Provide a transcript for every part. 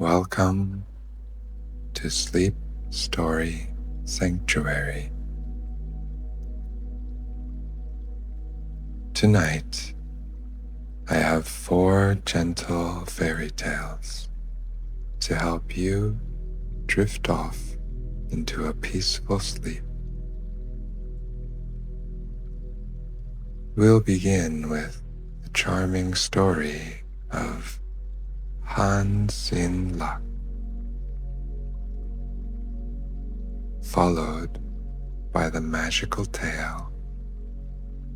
Welcome to Sleep Story Sanctuary. Tonight, I have 4 gentle fairy tales to help you drift off into a peaceful sleep. We'll begin with the charming story of Hans in Luck, followed by the magical tale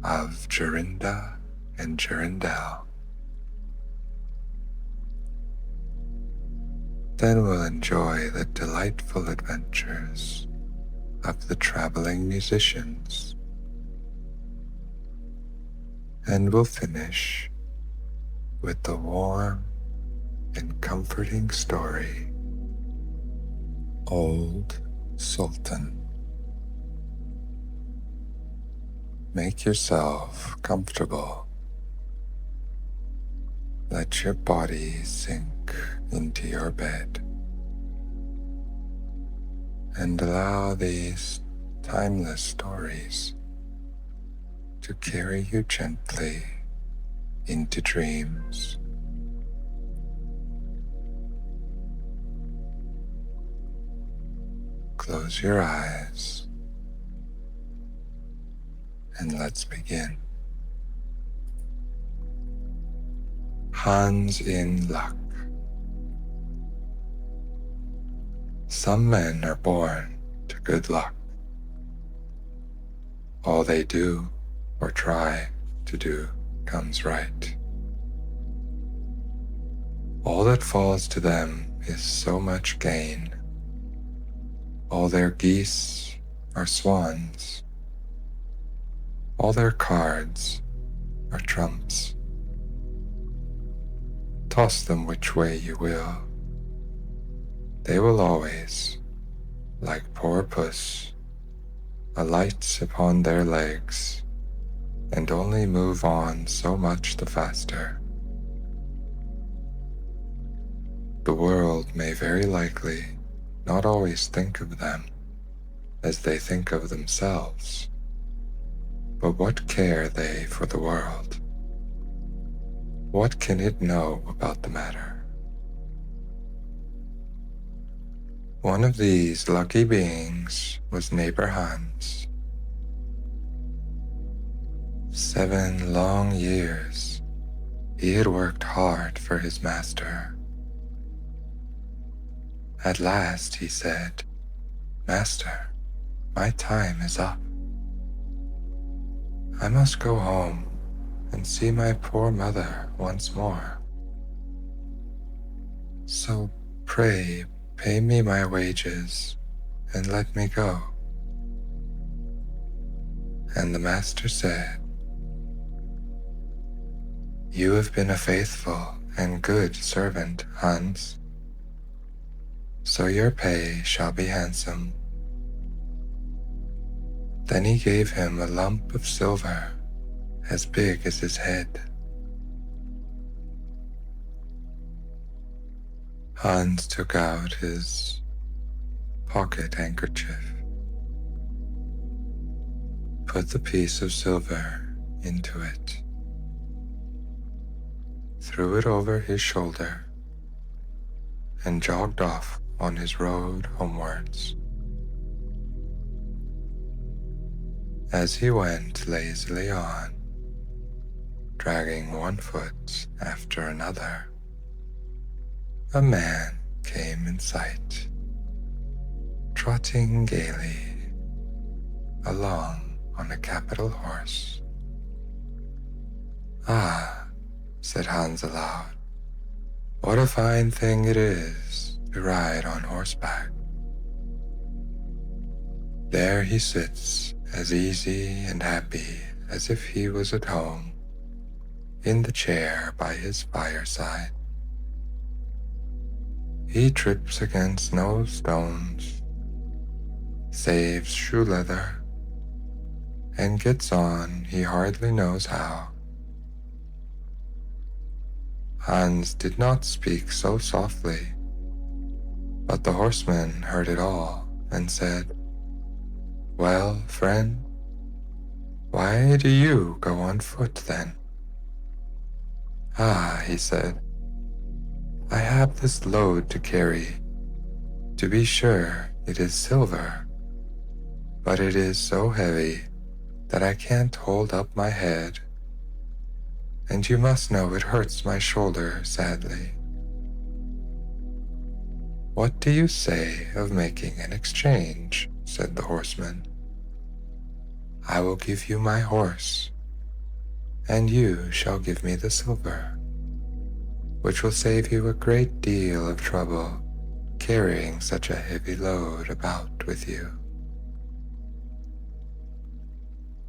of Jorinda and Jorindel. Then we'll enjoy the delightful adventures of the traveling musicians, and we'll finish with the warm and comforting story, Old Sultan. Make yourself comfortable. Let your body sink into your bed and allow these timeless stories to carry you gently into dreams. Close your eyes and let's begin. Hans in Luck. Some men are born to good luck. All they do or try to do comes right. All that falls to them is so much gain. All their geese are swans. All their cards are trumps. Toss them which way you will. They will always, like poor puss, alight upon their legs and only move on so much the faster. The world may very likely not always think of them as they think of themselves, but what care they for the world? What can it know about the matter? One of these lucky beings was neighbor Hans. 7 long years he had worked hard for his master. At last he said, "Master, my time is up. I must go home and see my poor mother once more. So pray pay me my wages and let me go." And the master said, "You have been a faithful and good servant, Hans, so your pay shall be handsome." Then he gave him a lump of silver as big as his head. Hans took out his pocket handkerchief, put the piece of silver into it, threw it over his shoulder, and jogged off on his road homewards. As he went lazily on, dragging one foot after another, a man came in sight, trotting gaily along on a capital horse. "Ah," said Hans aloud, "what a fine thing it is to ride on horseback. There he sits as easy and happy as if he was at home, in the chair by his fireside. He trips against no stones, saves shoe leather, and gets on he hardly knows how." Hans did not speak so softly But the horseman heard it all and said, "Well, friend, why do you go on foot then?" "Ah," he said, "I have this load to carry. To be sure, it is silver, but it is so heavy that I can't hold up my head, and you must know it hurts my shoulder sadly. What do you say of making an exchange?" said the horseman. "I will give you my horse, and you shall give me the silver, which will save you a great deal of trouble carrying such a heavy load about with you."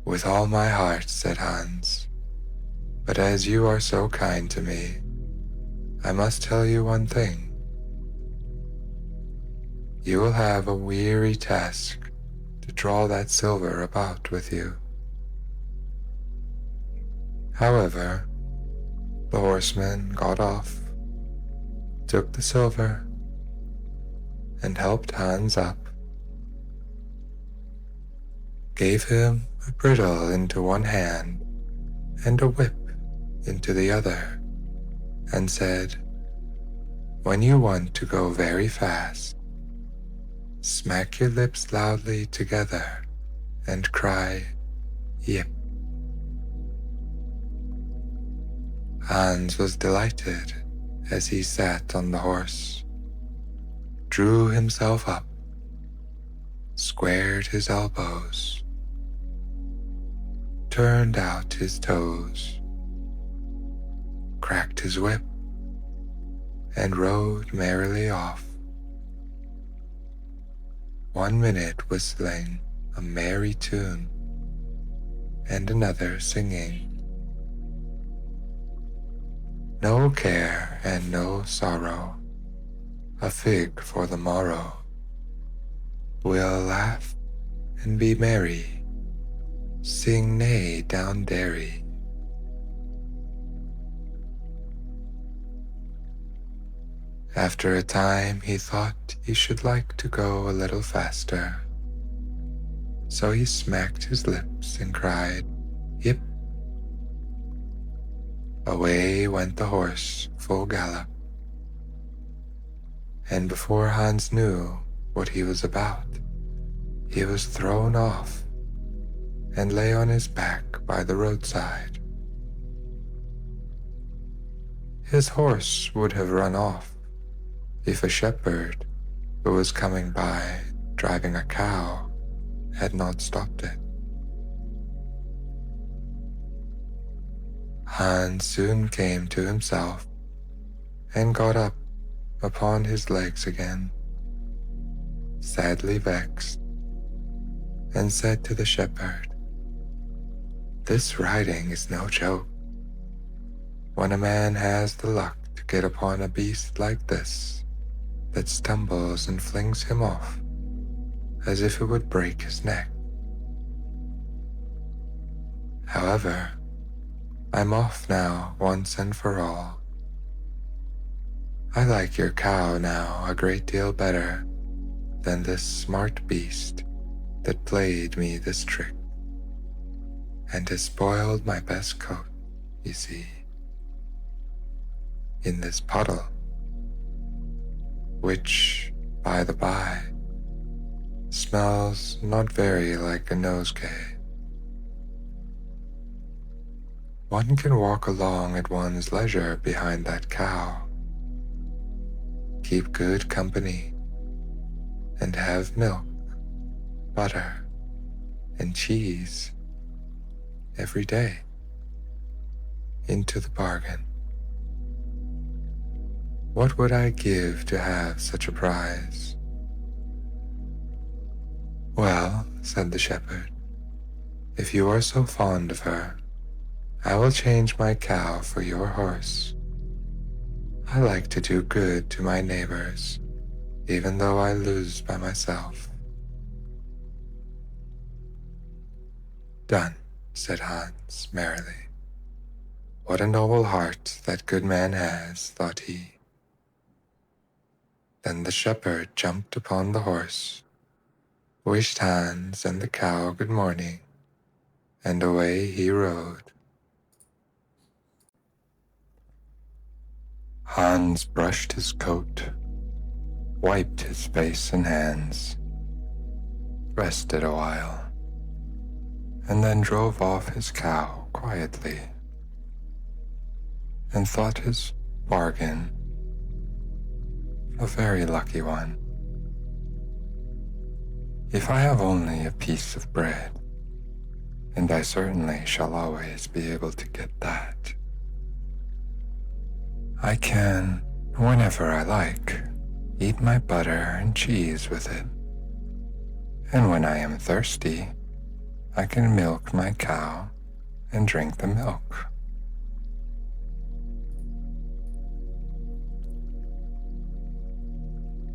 "With all my heart," said Hans, "but as you are so kind to me, I must tell you one thing. You will have a weary task to draw that silver about with you." However, the horseman got off, took the silver, and helped Hans up, gave him a bridle into one hand and a whip into the other, and said, "When you want to go very fast, smack your lips loudly together and cry, 'Yip.'" Hans was delighted as he sat on the horse, drew himself up, squared his elbows, turned out his toes, cracked his whip, and rode merrily off. 1 minute whistling a merry tune, and another singing, "No care and no sorrow, a fig for the morrow. We'll laugh and be merry, sing neigh down Derry." After a time he thought he should like to go a little faster, so he smacked his lips and cried, "Yip." Away went the horse full gallop, and before Hans knew what he was about, he was thrown off and lay on his back by the roadside. His horse would have run off if a shepherd who was coming by driving a cow had not stopped it. Hans soon came to himself and got up upon his legs again, sadly vexed, and said to the shepherd, "This riding is no joke. When a man has the luck to get upon a beast like this that stumbles and flings him off as if it would break his neck. However, I'm off now once and for all. I like your cow now a great deal better than this smart beast that played me this trick and has spoiled my best coat, you see, in this puddle, which, by the by, smells not very like a nosegay. One can walk along at one's leisure behind that cow, keep good company, and have milk, butter, and cheese every day, into the bargain. What would I give to have such a prize?" "Well," said the shepherd, "if you are so fond of her, I will change my cow for your horse. I like to do good to my neighbors, even though I lose by myself." "Done," said Hans merrily. "What a noble heart that good man has," thought he. Then the shepherd jumped upon the horse, wished Hans and the cow good morning, and away he rode. Hans brushed his coat, wiped his face and hands, rested a while, and then drove off his cow quietly, and thought his bargain a very lucky one. If I have only a piece of bread, and I certainly shall always be able to get that, I can, whenever I like, eat my butter and cheese with it. And when I am thirsty, I can milk my cow and drink the milk.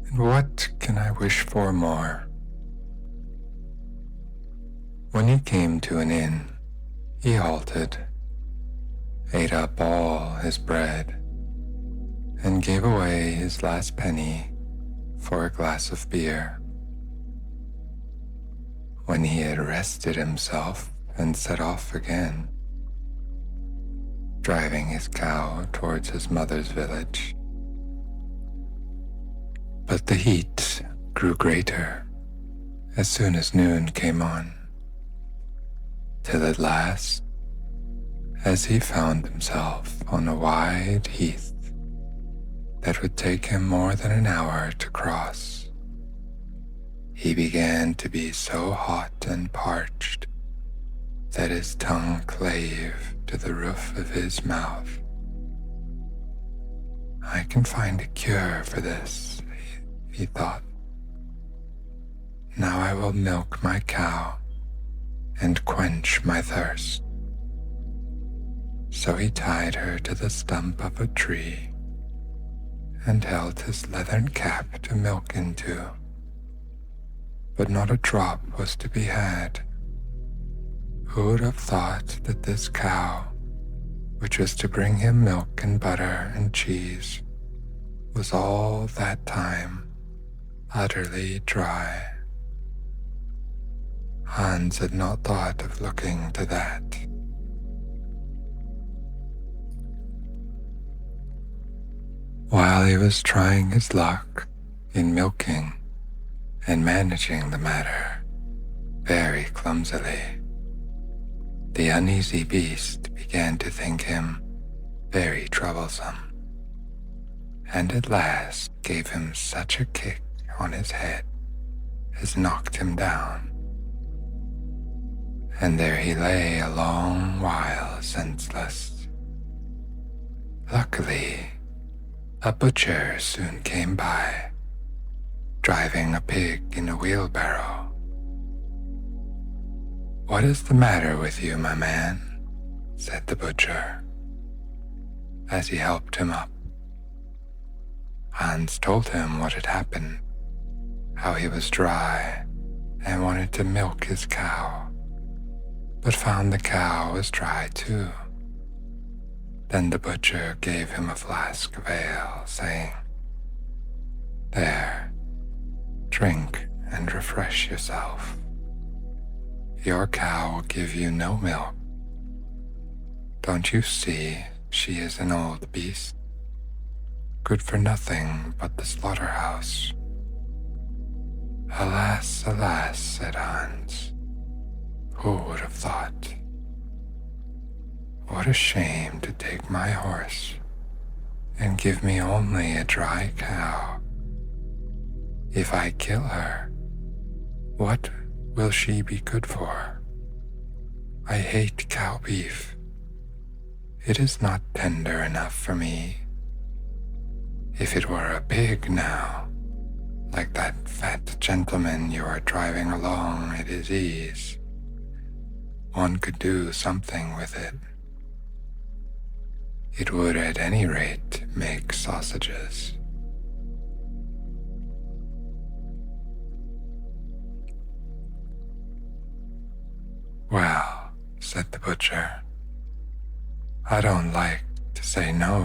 And what can I wish for more? When he came to an inn, he halted, ate up all his bread, and gave away his last penny for a glass of beer. When he had rested himself and set off again, driving his cow towards his mother's village. But the heat grew greater as soon as noon came on, till at last, as he found himself on a wide heath that would take him more than an hour to cross, he began to be so hot and parched that his tongue clave to the roof of his mouth. I can find a cure for this, he thought. Now I will milk my cow and quench my thirst. So he tied her to the stump of a tree and held his leathern cap to milk into, but not a drop was to be had. Who would have thought that this cow, which was to bring him milk and butter and cheese, was all that time utterly dry? Hans had not thought of looking to that. While he was trying his luck in milking and managing the matter very clumsily, the uneasy beast began to think him very troublesome, and at last gave him such a kick on his head as knocked him down. And there he lay a long while senseless. Luckily, a butcher soon came by, driving a pig in a wheelbarrow. "What is the matter with you, my man?" said the butcher, as he helped him up. Hans told him what had happened, how he was dry and wanted to milk his cow, but found the cow was dry too. Then the butcher gave him a flask of ale, saying, "There, drink and refresh yourself. Your cow will give you no milk. Don't you see she is an old beast, good for nothing but the slaughterhouse?" "Alas, alas," said Hans, "who would have thought? What a shame to take my horse and give me only a dry cow. If I kill her, what will she be good for? I hate cow beef. It is not tender enough for me. If it were a pig now, like that fat gentleman you are driving along at his ease, one could do something with it. It would at any rate make sausages." "Well," said the butcher, "I don't like to say no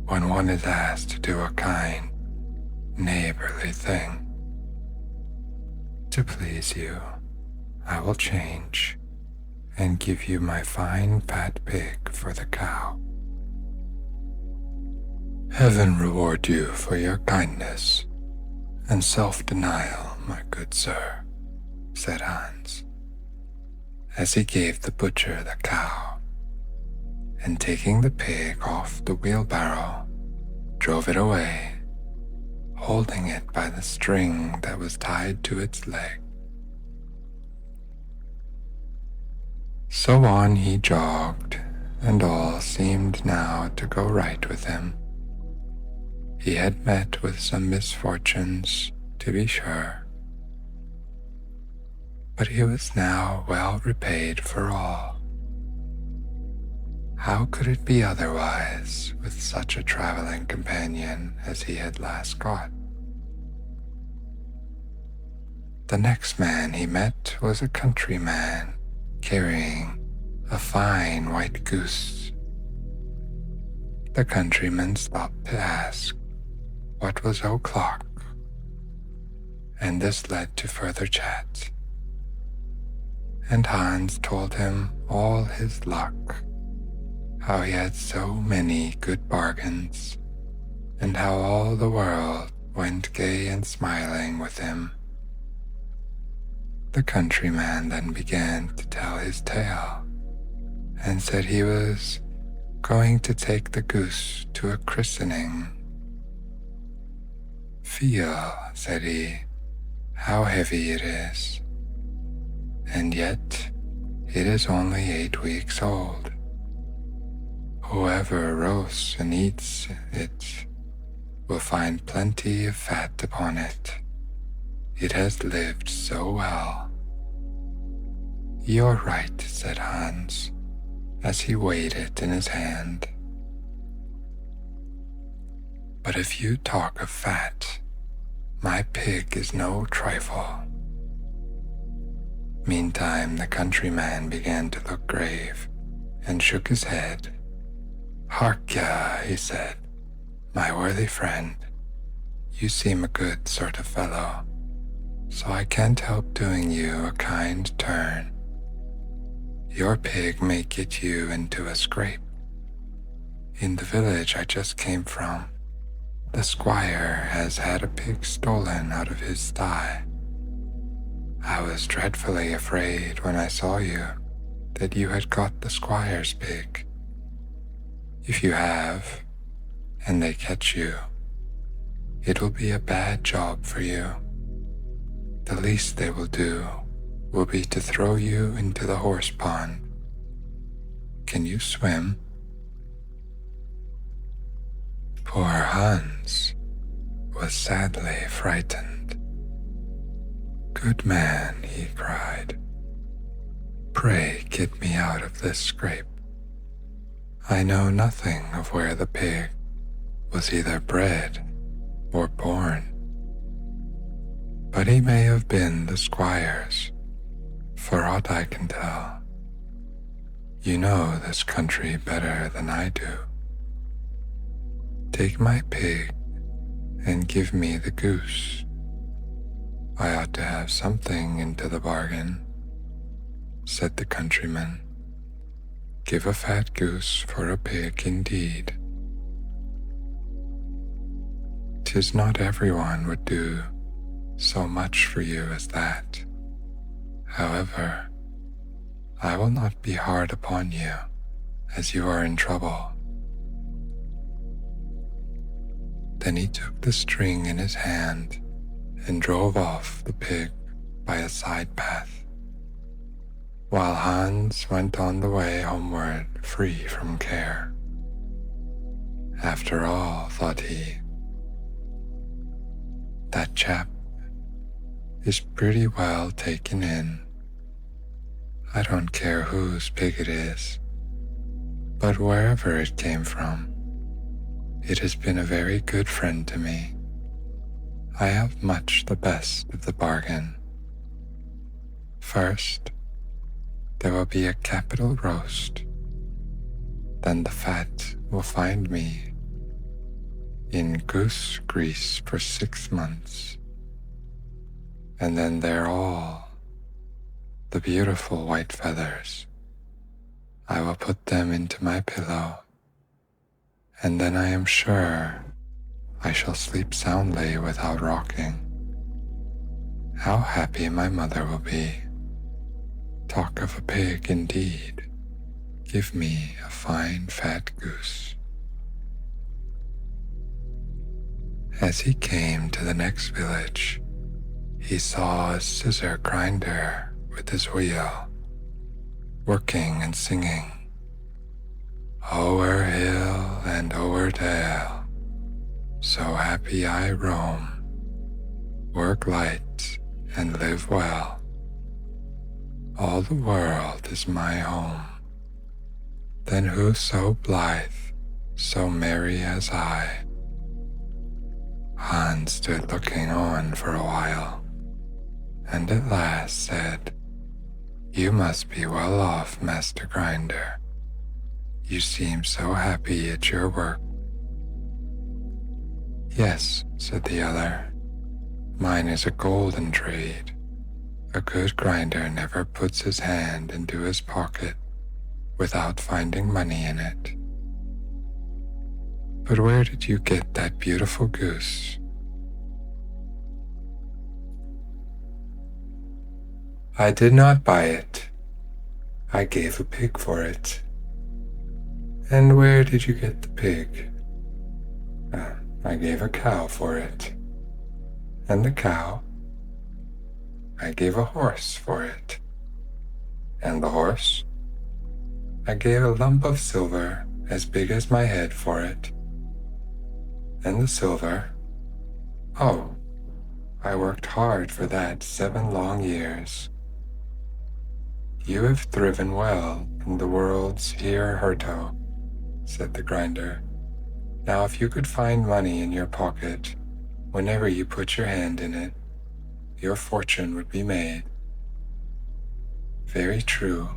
when one is asked to do a kind, neighborly thing. To please you, I will change and give you my fine fat pig for the cow. Heaven reward you for your kindness and self-denial, my good sir, said Hans, as he gave the butcher the cow, and taking the pig off the wheelbarrow, drove it away, holding it by the string that was tied to its leg. So on he jogged, and all seemed now to go right with him. He had met with some misfortunes, to be sure, but he was now well repaid for all. How could it be otherwise with such a traveling companion as he had last got? The next man he met was a countryman carrying a fine white goose. The countryman stopped to ask what was o'clock, and this led to further chat, and Hans told him all his luck, how he had so many good bargains, and how all the world went gay and smiling with him. The countryman then began to tell his tale, and said he was going to take the goose to a christening. Feel, said he, how heavy it is, and yet it is only 8 weeks old. Whoever roasts and eats it will find plenty of fat upon it. It has lived so well. You're right, said Hans, as he weighed it in his hand. But if you talk of fat, my pig is no trifle. Meantime, the countryman began to look grave and shook his head. Hark ya, he said, my worthy friend, you seem a good sort of fellow, so I can't help doing you a kind turn. Your pig may get you into a scrape. In the village I just came from, the squire has had a pig stolen out of his sty. I was dreadfully afraid when I saw you that you had got the squire's pig. If you have, and they catch you, it'll be a bad job for you. The least they will do will be to throw you into the horse pond. Can you swim? Poor Hans was sadly frightened. Good man, he cried, pray get me out of this scrape. I know nothing of where the pig was either bred or born, but he may have been the squire's, for aught I can tell. You know this country better than I do. Take my pig and give me the goose. I ought to have something into the bargain, said the countryman. Give a fat goose for a pig indeed. 'Tis not everyone would do so much for you as that. However, I will not be hard upon you, as you are in trouble. Then he took the string in his hand and drove off the pig by a side path, while Hans went on the way homeward free from care. After all, thought he, that chap is pretty well taken in. I don't care whose pig it is, but wherever it came from, it has been a very good friend to me. I have much the best of the bargain. First, there will be a capital roast. Then the fat will find me. in goose grease for 6 months, and then they're all the beautiful white feathers. I will put them into my pillow, and then I am sure I shall sleep soundly without rocking. How happy my mother will be. Talk of a pig indeed. Give me a fine fat goose. As he came to the next village, he saw a scissor grinder with his wheel, working and singing, "O'er hill and o'er dale, so happy I roam, work light and live well. All the world is my home. Then who so blithe, so merry as I?" Hans stood looking on for a while, and at last said, "You must be well off, Master Grinder. You seem so happy at your work." "Yes," said the other, "mine is a golden trade. A good grinder never puts his hand into his pocket without finding money in it. But where did you get that beautiful goose?" "I did not buy it. I gave a pig for it." "And where did you get the pig?" "I gave a cow for it." "And the cow?" "I gave a horse for it." "And the horse?" "I gave a lump of silver as big as my head for it." "And the silver?" "Oh, I worked hard for that 7 long years." "You have thriven well in the world's Herto," said the grinder. "Now if you could find money in your pocket whenever you put your hand in it, your fortune would be made." "Very true,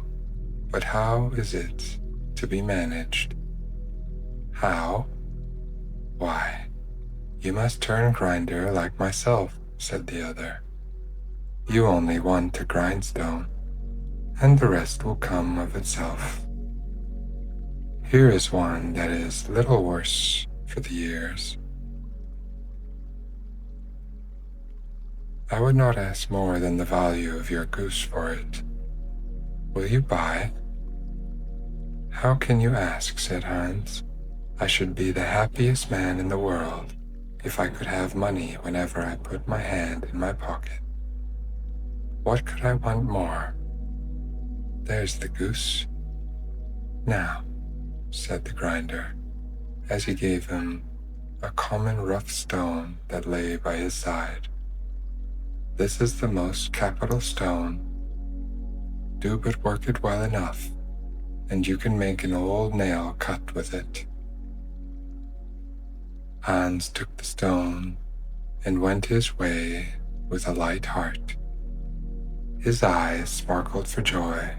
but how is it to be managed?" "How? Why, you must turn grinder like myself," said the other. "You only want a grindstone, and the rest will come of itself. Here is one that is little worse for the years. I would not ask more than the value of your goose for it. Will you buy?" "How can you ask?" said Hans. "I should be the happiest man in the world if I could have money whenever I put my hand in my pocket. What could I want more? There's the goose. Now," said the grinder, as he gave him a common rough stone that lay by his side, "this is the most capital stone. Do but work it well enough, and you can make an old nail cut with it." Hans took the stone and went his way with a light heart. His eyes sparkled for joy,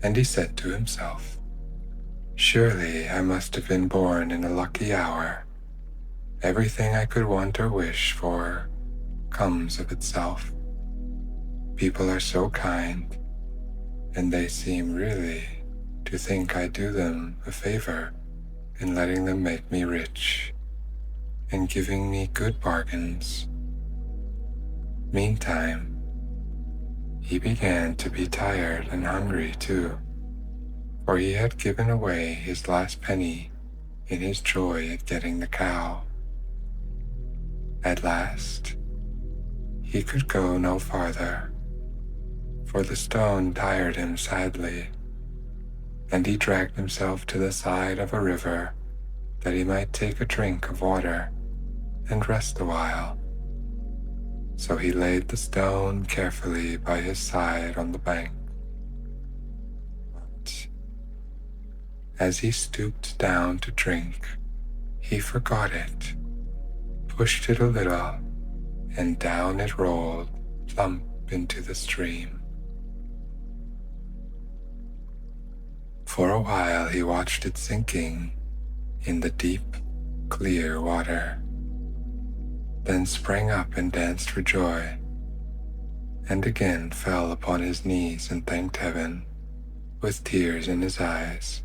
and he said to himself, "Surely I must have been born in a lucky hour. Everything I could want or wish for comes of itself. People are so kind, and they seem really to think I do them a favor in letting them make me rich and giving me good bargains." Meantime, he began to be tired and hungry too, for he had given away his last penny in his joy at getting the cow. At last, he could go no farther, for the stone tired him sadly, and he dragged himself to the side of a river that he might take a drink of water and rest a while. So he laid the stone carefully by his side on the bank. But as he stooped down to drink, he forgot it, pushed it a little, and down it rolled plump into the stream. For a while he watched it sinking in the deep, clear water, then sprang up and danced for joy, and again fell upon his knees and thanked heaven with tears in his eyes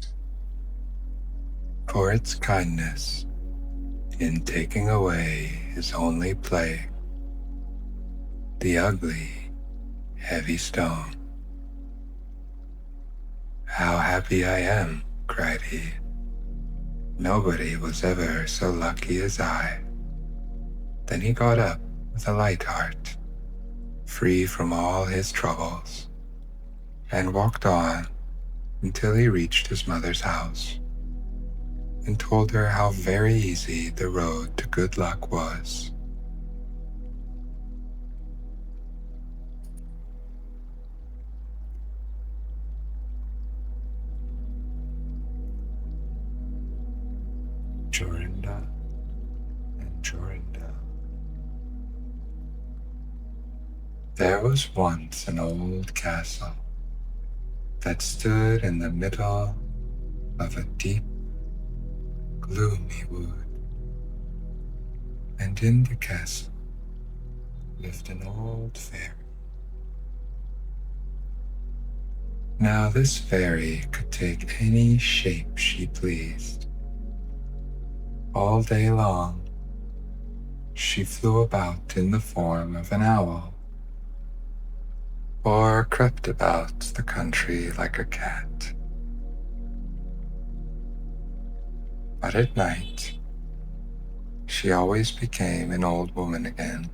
for its kindness in taking away his only plague, the ugly, heavy stone. "How happy I am," cried he. "Nobody was ever so lucky as I." Then he got up with a light heart, free from all his troubles, and walked on until he reached his mother's house, and told her how very easy the road to good luck was. Jorinda and Jorindel. There was once an old castle that stood in the middle of a deep, gloomy wood, and in the castle lived an old fairy. Now this fairy could take any shape she pleased. All day long, she flew about in the form of an owl, or crept about the country like a cat. But at night, she always became an old woman again.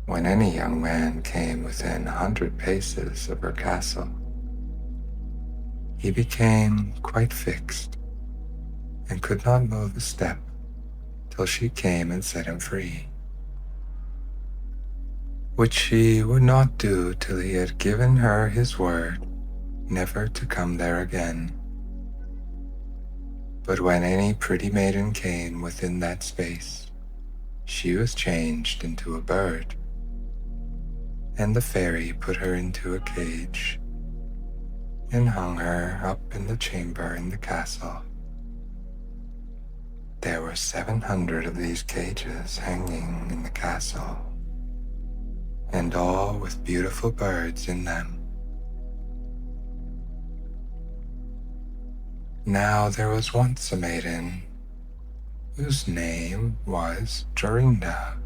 When any young man came within 100 paces of her castle, he became quite fixed and could not move a step till she came and set him free, which she would not do till he had given her his word never to come there again. But when any pretty maiden came within that space, she was changed into a bird, and the fairy put her into a cage and hung her up in the chamber in the castle. There were 700 of these cages hanging in the castle, and all with beautiful birds in them. Now there was once a maiden whose name was Jorinda.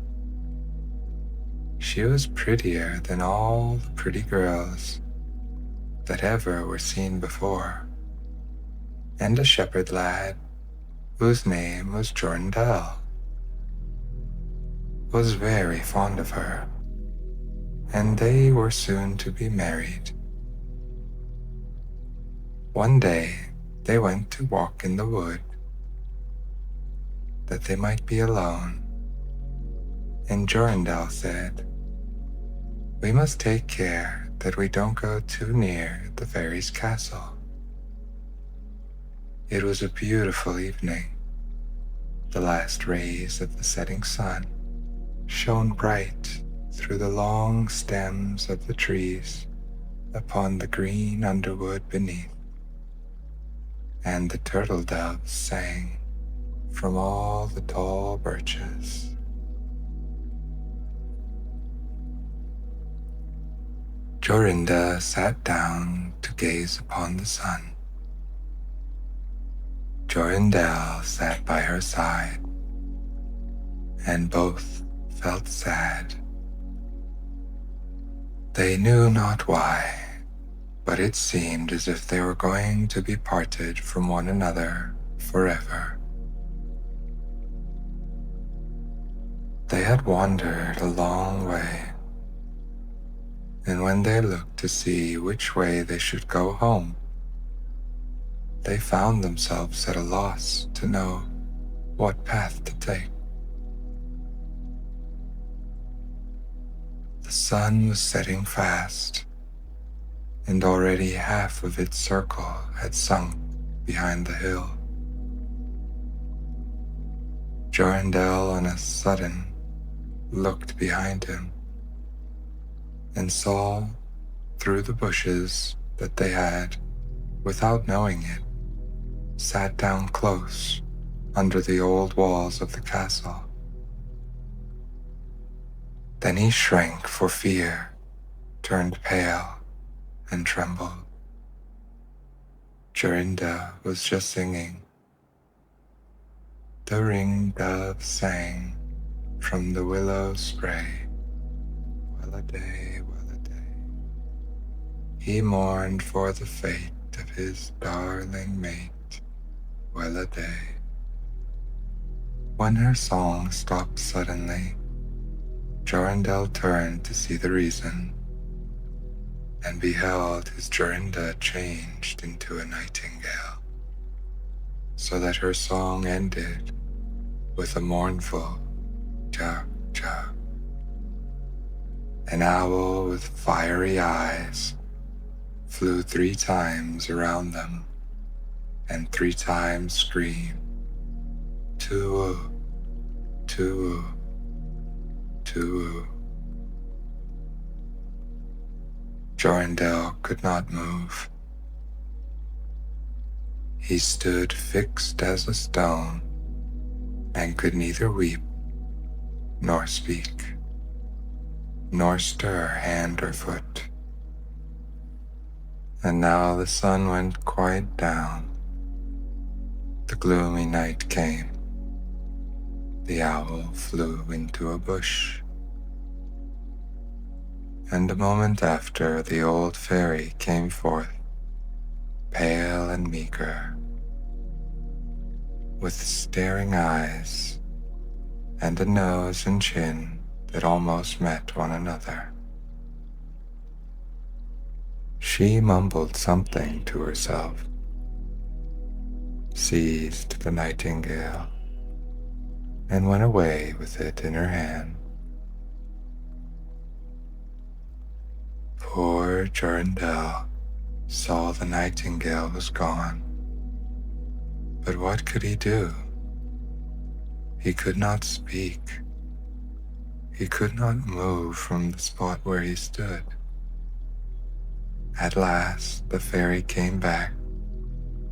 She was prettier than all the pretty girls that ever were seen before, and a shepherd lad whose name was Jorindel was very fond of her, and they were soon to be married. One day they went to walk in the wood, that they might be alone, and Jorindel said, "We must take care that we don't go too near the fairy's castle." It was a beautiful evening. The last rays of the setting sun shone bright through the long stems of the trees upon the green underwood beneath, and the turtle doves sang from all the tall birches. Jorinda sat down to gaze upon the sun. Jorindel sat by her side, and both felt sad. They knew not why, but it seemed as if they were going to be parted from one another forever. They had wandered a long way, and when they looked to see which way they should go home, they found themselves at a loss to know what path to take. The sun was setting fast, and already half of its circle had sunk behind the hill. Jorindel on a sudden looked behind him and saw through the bushes that they had, without knowing it, sat down close under the old walls of the castle. Then he shrank for fear, turned pale, and trembled. Jorinda was just singing. The ring-dove sang from the willow spray. Well-a-day, well-a-day. He mourned for the fate of his darling mate. Well-a-day. When her song stopped suddenly, Jorindel turned to see the reason, and beheld his Jorinda changed into a nightingale, so that her song ended with a mournful chug chug. An owl with fiery eyes flew 3 times around them, and 3 times screamed, "Too-oo, too-oo, too-oo." Jorindel could not move. He stood fixed as a stone, and could neither weep, nor speak, nor stir hand or foot. And now the sun went quite down. The gloomy night came. The owl flew into a bush. And a moment after, the old fairy came forth, pale and meager, with staring eyes and a nose and chin that almost met one another. She mumbled something to herself, seized the nightingale, and went away with it in her hand. Poor Jorindel saw the nightingale was gone, but what could he do? He could not speak. He could not move from the spot where he stood. At last the fairy came back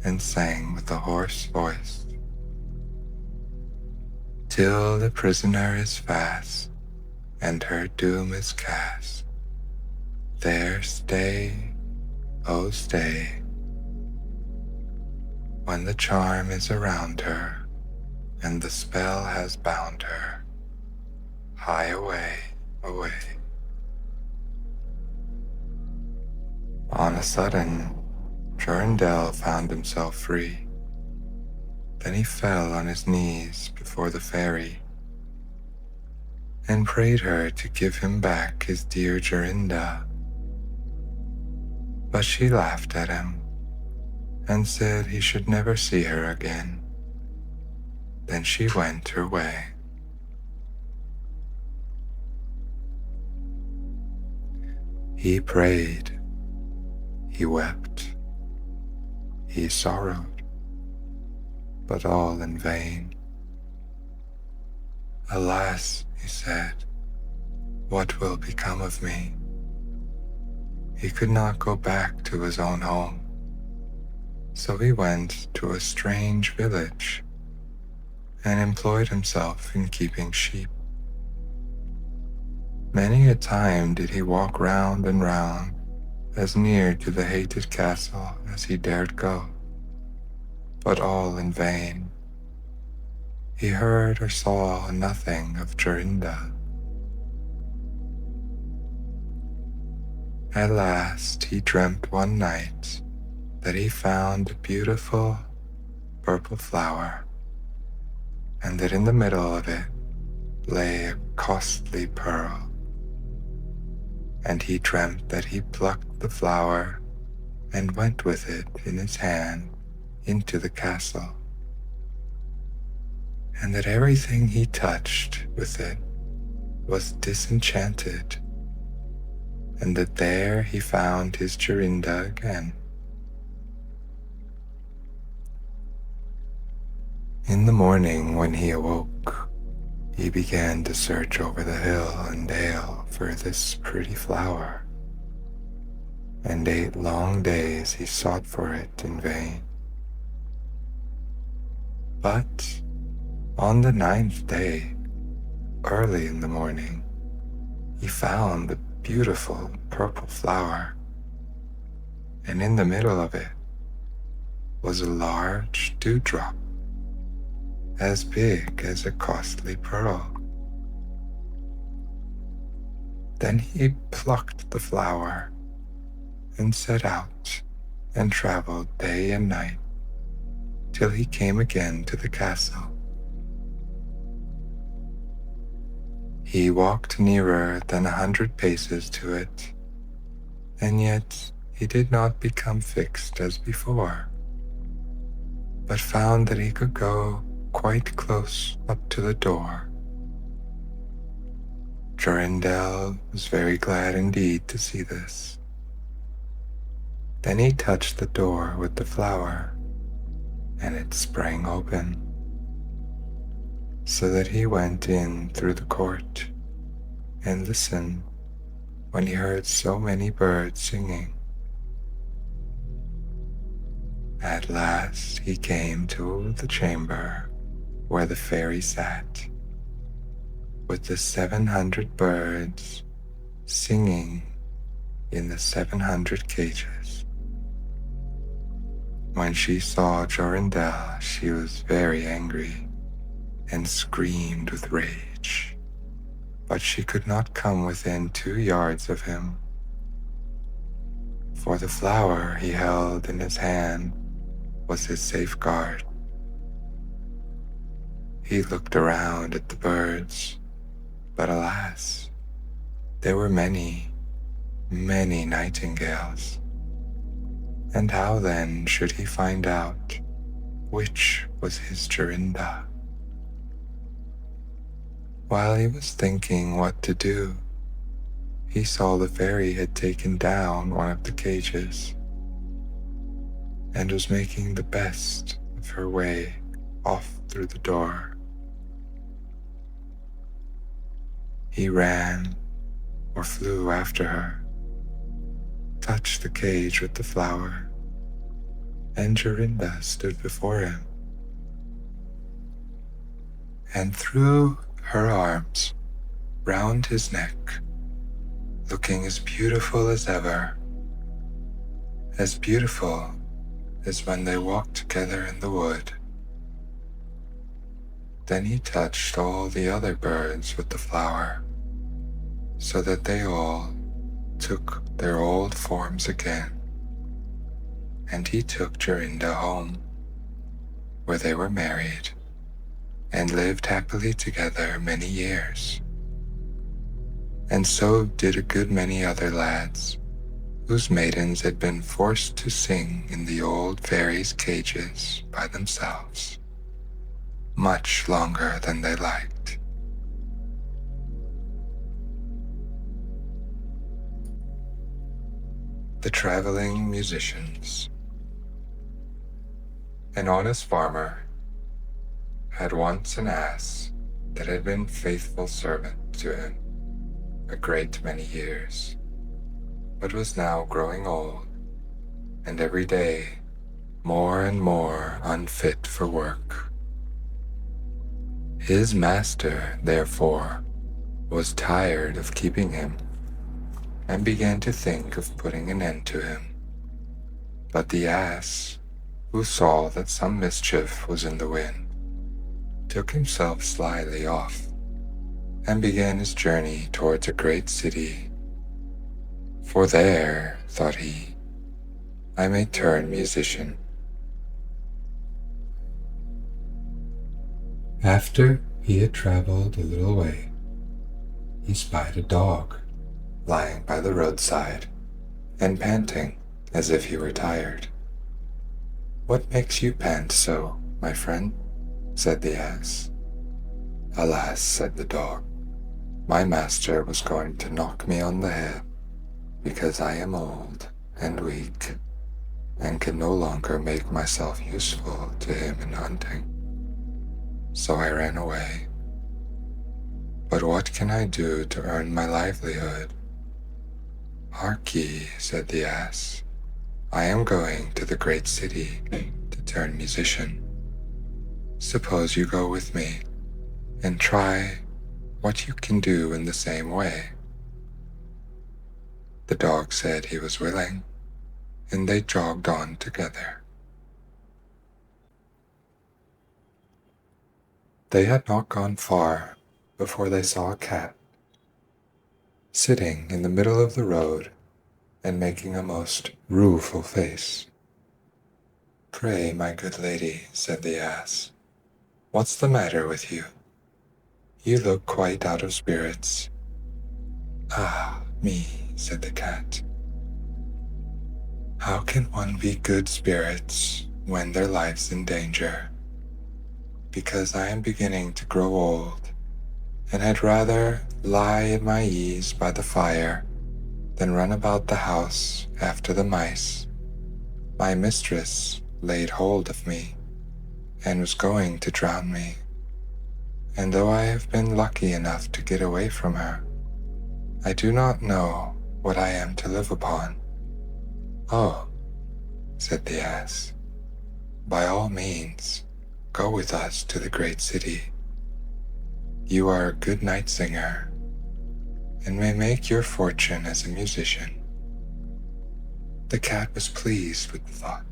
and sang with a hoarse voice, "Till the prisoner is fast, and her doom is cast, there stay, oh stay. When the charm is around her, and the spell has bound her, hie away, away." On a sudden, Jorindel found himself free. Then he fell on his knees before the fairy and prayed her to give him back his dear Jorinda. But she laughed at him and said he should never see her again. Then she went her way. He prayed, he wept, he sorrowed, but all in vain. "Alas," he said, "what will become of me?" He could not go back to his own home, so he went to a strange village and employed himself in keeping sheep. Many a time did he walk round and round, as near to the hated castle as he dared go, but all in vain. He heard or saw nothing of Jorinda. At last he dreamt one night that he found a beautiful purple flower, and that in the middle of it lay a costly pearl. And he dreamt that he plucked the flower and went with it in his hand into the castle, and that everything he touched with it was disenchanted, and that there he found his Jorinda again. In the morning when he awoke, he began to search over the hill and dale for this pretty flower, and 8 long days he sought for it in vain. But On the 9th day, early in the morning, he found the beautiful purple flower, and in the middle of it was a large dewdrop, as big as a costly pearl. Then he plucked the flower and set out and traveled day and night till he came again to the castle. He walked nearer than 100 paces to it, and yet he did not become fixed as before, but found that he could go quite close up to the door. Jorindel was very glad indeed to see this. Then he touched the door with the flower, and it sprang open, so that he went in through the court and listened when he heard so many birds singing. At last he came to the chamber where the fairy sat, with the 700 birds singing in the 700 cages. When she saw Jorindel, she was very angry and screamed with rage, but she could not come within 2 yards of him, for the flower he held in his hand was his safeguard. He looked around at the birds, but alas, there were many, many nightingales. And how then should he find out which was his Jorinda? While he was thinking what to do, he saw the fairy had taken down one of the cages and was making the best of her way off through the door. He ran or flew after her, touched the cage with the flower, and Jorinda stood before him, and threw her arms round his neck, looking as beautiful as ever, as beautiful as when they walked together in the wood. Then he touched all the other birds with the flower, so that they all took their old forms again, and he took Jorinda home, where they were married and lived happily together many years. And so did a good many other lads, whose maidens had been forced to sing in the old fairies' cages by themselves, much longer than they liked. The Traveling Musicians. An honest farmer had once an ass that had been faithful servant to him a great many years, but was now growing old, and every day more and more unfit for work. His master, therefore, was tired of keeping him, and began to think of putting an end to him. But the ass, who saw that some mischief was in the wind, took himself slyly off, and began his journey towards a great city. For there, thought he, I may turn musician. After he had traveled a little way, he spied a dog lying by the roadside and panting as if he were tired. "What makes you pant so, my friend?" said the ass. "Alas," said the dog, "my master was going to knock me on the head because I am old and weak and can no longer make myself useful to him in hunting. So I ran away. But what can I do to earn my livelihood?" "Hark ye," said the ass, "I am going to the great city to turn musician. Suppose you go with me, and try what you can do in the same way." The dog said he was willing, and they jogged on together. They had not gone far before they saw a cat sitting in the middle of the road and making a most rueful face. "Pray, my good lady," said the ass, "what's the matter with you? You look quite out of spirits." "Ah, me," said the cat. "How can one be good spirits when their life's in danger? Because I am beginning to grow old, and had rather lie at my ease by the fire than run about the house after the mice. My mistress laid hold of me and was going to drown me, and though I have been lucky enough to get away from her, I do not know what I am to live upon." "Oh," said the ass, "by all means, go with us to the great city. You are a good night singer, and may make your fortune as a musician." The cat was pleased with the thought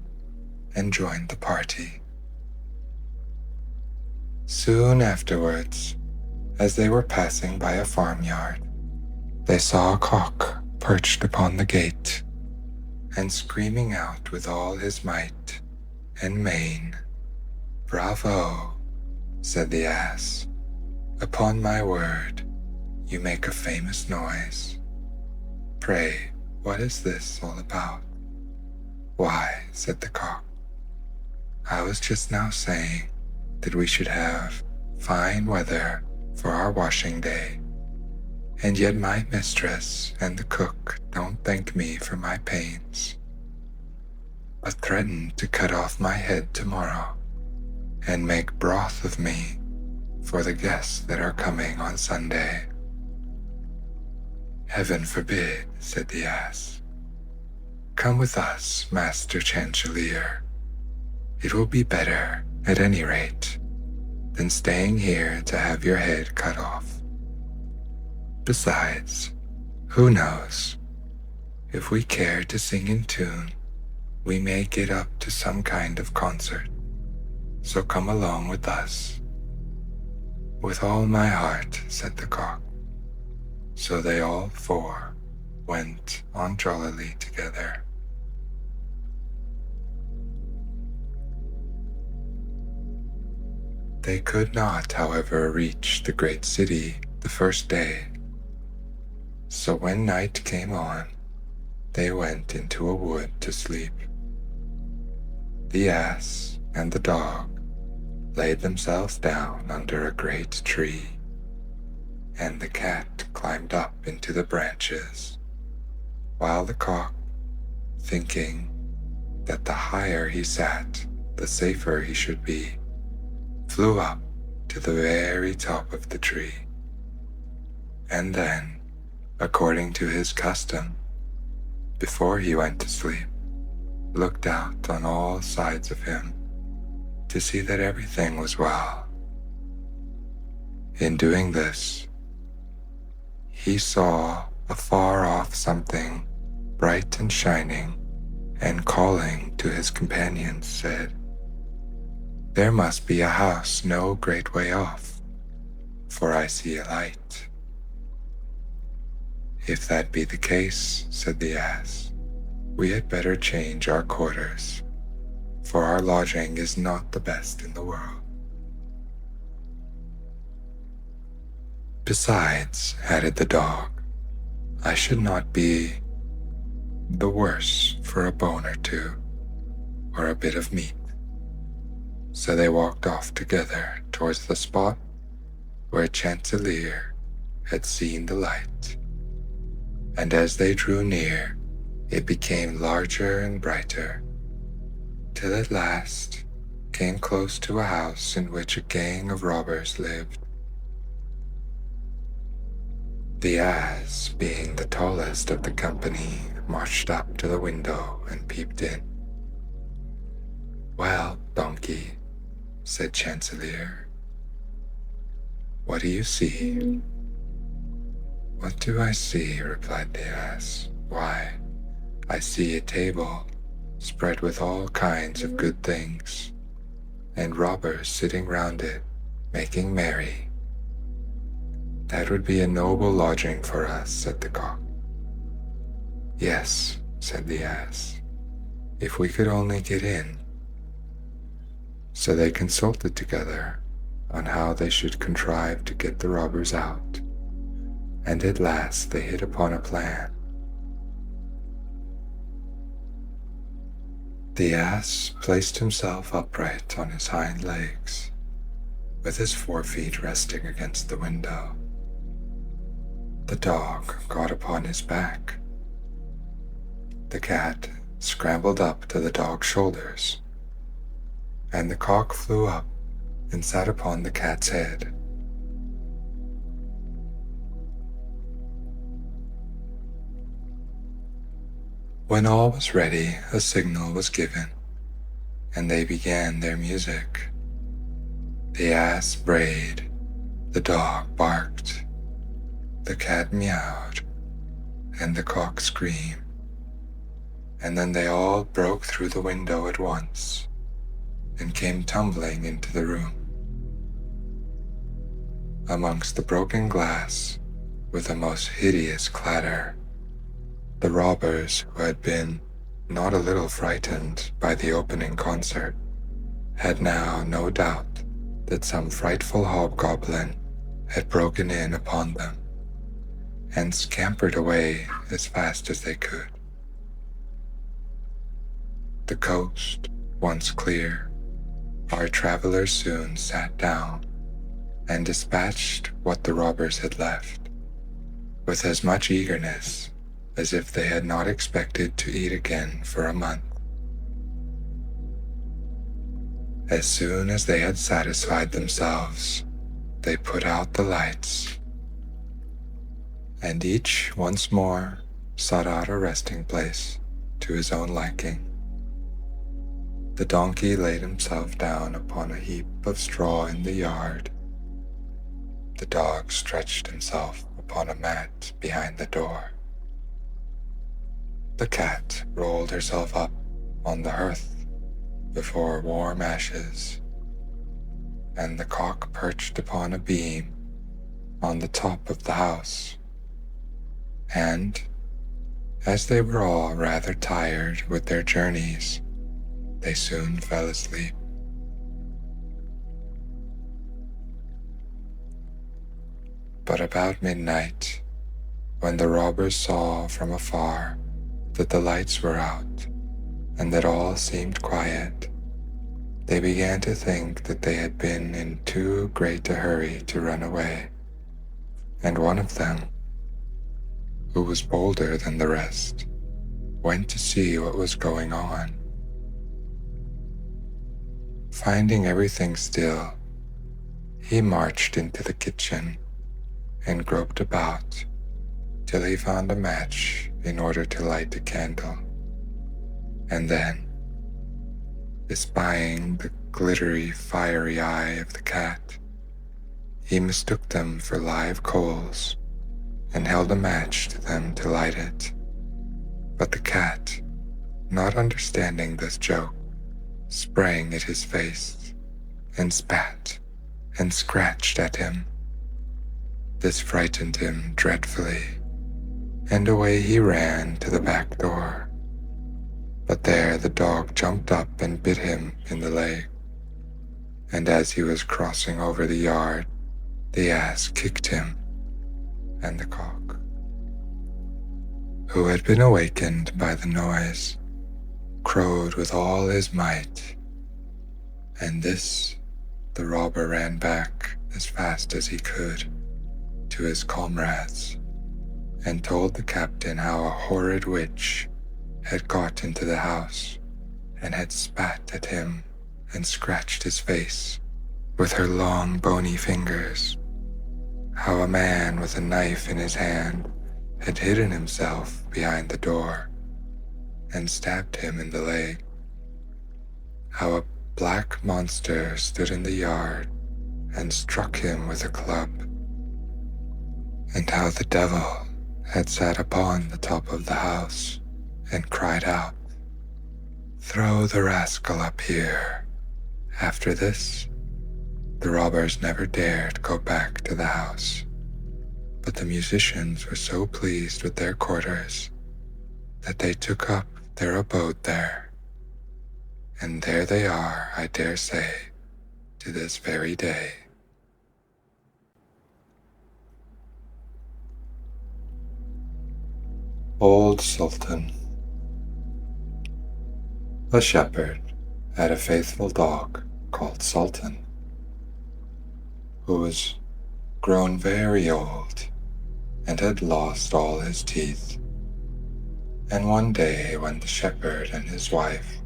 and joined the party. Soon afterwards, as they were passing by a farmyard, they saw a cock perched upon the gate and screaming out with all his might and main. "Bravo," said the ass. "Upon my word, you make a famous noise. Pray, what is this all about?" "Why," said the cock, "I was just now saying that we should have fine weather for our washing day, and yet my mistress and the cook don't thank me for my pains, but threaten to cut off my head tomorrow and make broth of me for the guests that are coming on Sunday." "Heaven forbid," said the ass. "Come with us, Master Chancellor. It will be better, at any rate, than staying here to have your head cut off. Besides, who knows? If we care to sing in tune, we may get up to some kind of concert. So come along with us." "With all my heart," said the cock. So they all four went on jollily together. They could not, however, reach the great city the first day. So when night came on, they went into a wood to sleep. The ass and the dog laid themselves down under a great tree, and the cat climbed up into the branches, while the cock, thinking that the higher he sat, the safer he should be, flew up to the very top of the tree, and then, according to his custom, before he went to sleep, looked out on all sides of him to see that everything was well. In doing this, he saw afar off something bright and shining, and calling to his companions said, "There must be a house no great way off, for I see a light." "If that be the case," said the ass, "we had better change our quarters, for our lodging is not the best in the world. Besides," added the dog, "I should not be the worse for a bone or two, or a bit of meat." So they walked off together towards the spot where Chancellor had seen the light, and as they drew near, it became larger and brighter, till at last came close to a house in which a gang of robbers lived. The ass, being the tallest of the company, marched up to the window and peeped in. "Well, donkey," said Chancellor, "What do you see?" "What do I see?" replied the ass. "Why, I see a table spread with all kinds of good things, and robbers sitting round it, making merry." "That would be a noble lodging for us," said the cock. "Yes," said the ass, "if we could only get in." So they consulted together on how they should contrive to get the robbers out, and at last they hit upon a plan. The ass placed himself upright on his hind legs, with his forefeet resting against the window. The dog got upon his back. The cat scrambled up to the dog's shoulders, and the cock flew up and sat upon the cat's head. When all was ready, a signal was given, and they began their music. The ass brayed, the dog barked, the cat meowed, and the cock screamed. And then they all broke through the window at once and came tumbling into the room. Amongst the broken glass, with a most hideous clatter, the robbers, who had been not a little frightened by the opening concert, had now no doubt that some frightful hobgoblin had broken in upon them, and scampered away as fast as they could. The coast once clear, our travelers soon sat down and dispatched what the robbers had left, with as much eagerness as if they had not expected to eat again for a month. As soon as they had satisfied themselves, they put out the lights, and each once more sought out a resting place to his own liking. The donkey laid himself down upon a heap of straw in the yard. The dog stretched himself upon a mat behind the door. The cat rolled herself up on the hearth before warm ashes, and the cock perched upon a beam on the top of the house. And, as they were all rather tired with their journeys, they soon fell asleep. But about midnight, when the robbers saw from afar that the lights were out and that all seemed quiet, they began to think that they had been in too great a hurry to run away, and one of them, who was bolder than the rest, went to see what was going on. Finding everything still, he marched into the kitchen and groped about till he found a match in order to light a candle, and then, espying the glittery, fiery eye of the cat, he mistook them for live coals and held a match to them to light it. But the cat, not understanding this joke, sprang at his face and spat and scratched at him. This frightened him dreadfully, and away he ran to the back door. But there the dog jumped up and bit him in the leg, and as he was crossing over the yard, the ass kicked him, and the cock, who had been awakened by the noise, crowed with all his might. And this the robber ran back as fast as he could to his comrades, and told the captain how a horrid witch had got into the house and had spat at him and scratched his face with her long bony fingers, how a man with a knife in his hand had hidden himself behind the door and stabbed him in the leg, how a black monster stood in the yard and struck him with a club, and how the devil had sat upon the top of the house and cried out, "Throw the rascal up here." After this, the robbers never dared go back to the house, but the musicians were so pleased with their quarters that they took up their abode there, and there they are, I dare say, to this very day. Old Sultan. A shepherd had a faithful dog called Sultan, who was grown very old and had lost all his teeth. And one day when the shepherd and his wife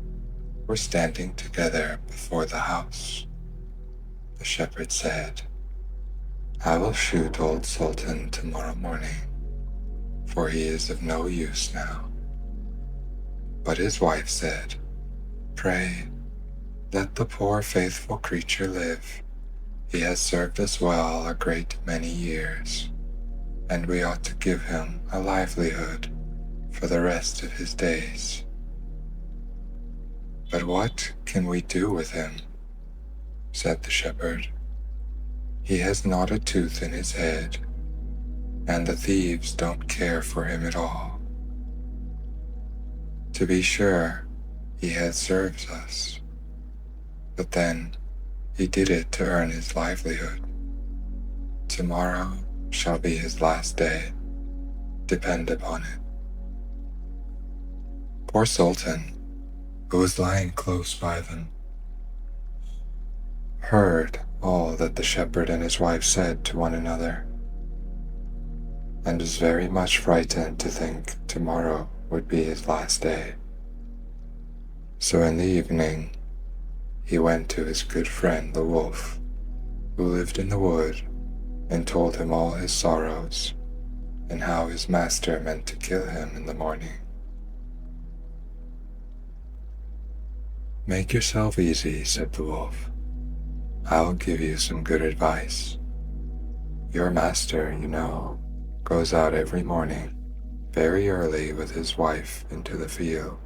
were standing together before the house, the shepherd said, "I will shoot old Sultan tomorrow morning, for he is of no use now." But his wife said, "Pray, let the poor faithful creature live. He has served us well a great many years, and we ought to give him a livelihood for the rest of his days." "But what can we do with him?" said the shepherd. "He has not a tooth in his head, and the thieves don't care for him at all. To be sure, he has served us, but then he did it to earn his livelihood. Tomorrow shall be his last day, depend upon it." Poor Sultan, who was lying close by them, heard all that the shepherd and his wife said to one another, and was very much frightened to think tomorrow would be his last day. So in the evening, he went to his good friend the wolf, who lived in the wood, and told him all his sorrows, and how his master meant to kill him in the morning. "Make yourself easy," said the wolf. "I'll give you some good advice. Your master, you know, goes out every morning very early with his wife into the field,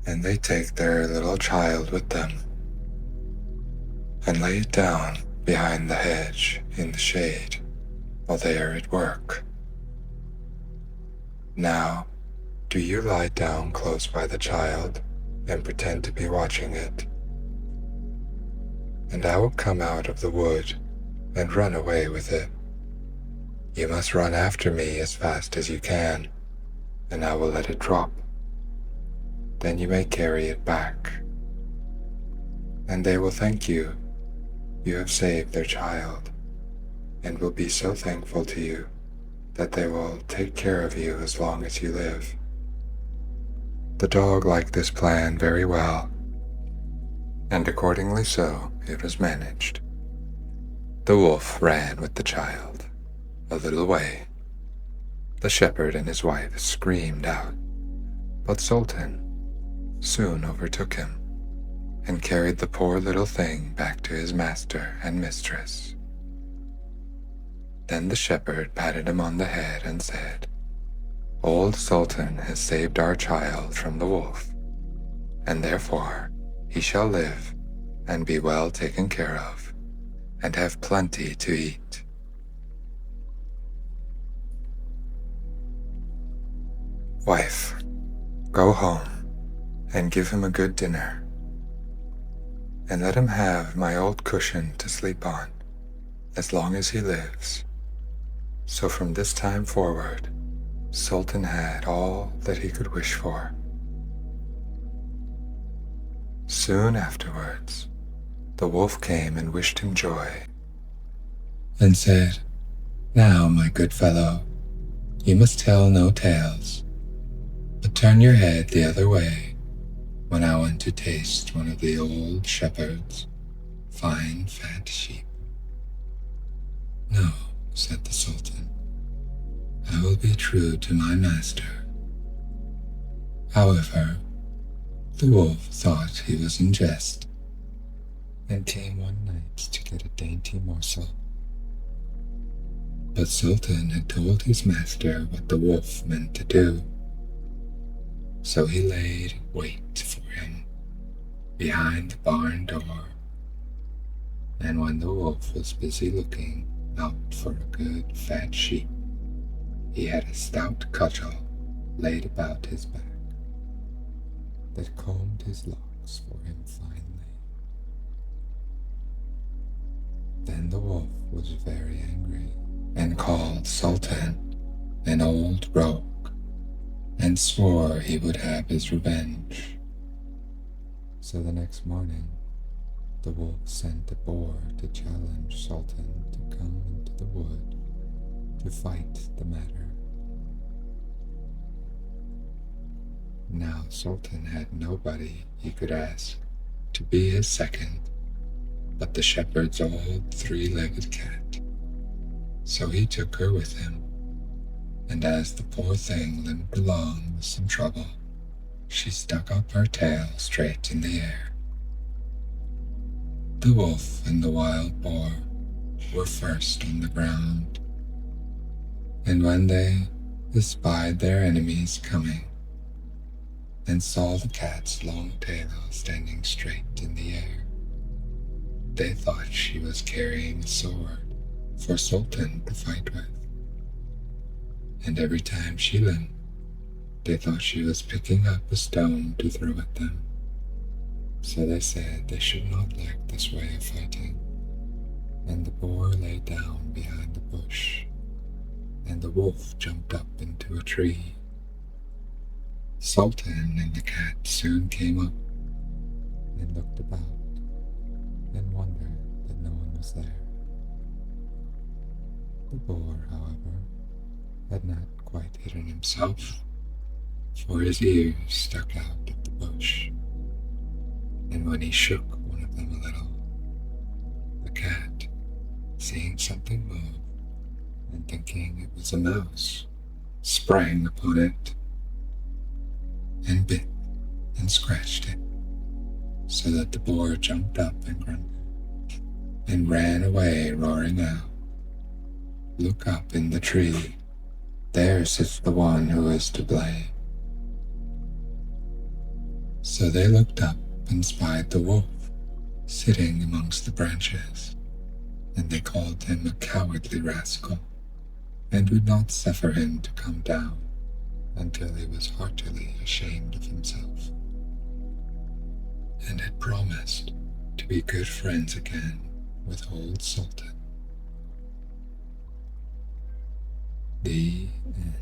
and they take their little child with them and lay it down behind the hedge in the shade while they are at work. Now, do you lie down close by the child and pretend to be watching it, and I will come out of the wood and run away with it. You must run after me as fast as you can, and I will let it drop. Then you may carry it back, and they will thank you. You have saved their child, and will be so thankful to you that they will take care of you as long as you live." The dog liked this plan very well, and accordingly so it was managed. The wolf ran with the child a little way. The shepherd and his wife screamed out, but Sultan soon overtook him and carried the poor little thing back to his master and mistress. Then the shepherd patted him on the head and said, "Old Sultan has saved our child from the wolf, and therefore he shall live and be well taken care of, and have plenty to eat." "Wife, go home and give him a good dinner, and let him have my old cushion to sleep on as long as he lives." So from this time forward, Sultan had all that he could wish for. Soon afterwards, the wolf came and wished him joy, and said, "Now, my good fellow, you must tell no tales, but turn your head the other way when I want to taste one of the old shepherd's fine fat sheep." "No," said the Sultan, "I will be true to my master." However, the wolf thought he was in jest, and came one night to get a dainty morsel. But Sultan had told his master what the wolf meant to do, so he laid wait for him behind the barn door, and when the wolf was busy looking out for a good fat sheep, he had a stout cudgel laid about his back that combed his locks for him finely. Then the wolf was very angry and called Sultan an old rogue and swore he would have his revenge. So the next morning, the wolf sent a boar to challenge Sultan to come into the wood to fight the matter. Now Sultan had nobody he could ask to be his second but the shepherd's old three-legged cat. So he took her with him, and as the poor thing limped along with some trouble, she stuck up her tail straight in the air. The wolf and the wild boar were first on the ground, and when they espied their enemies coming, and saw the cat's long tail standing straight in the air, they thought she was carrying a sword for Sultan to fight with, and every time she limped, they thought she was picking up a stone to throw at them. So they said they should not like this way of fighting, and the boar lay down behind the bush, and the wolf jumped up into a tree. Sultan and the cat soon came up and looked about and wondered that no one was there. The boar, however, had not quite hidden himself, for his ears stuck out of the bush, and when he shook one of them a little, the cat, seeing something move and thinking it was a mouse, sprang upon it and bit and scratched it, so that the boar jumped up and grunted and ran away, roaring out, "Look up in the tree, there sits the one who is to blame." So they looked up and spied the wolf sitting amongst the branches, and they called him a cowardly rascal, and would not suffer him to come down until he was heartily ashamed of himself, and had promised to be good friends again with old Sultan. The end.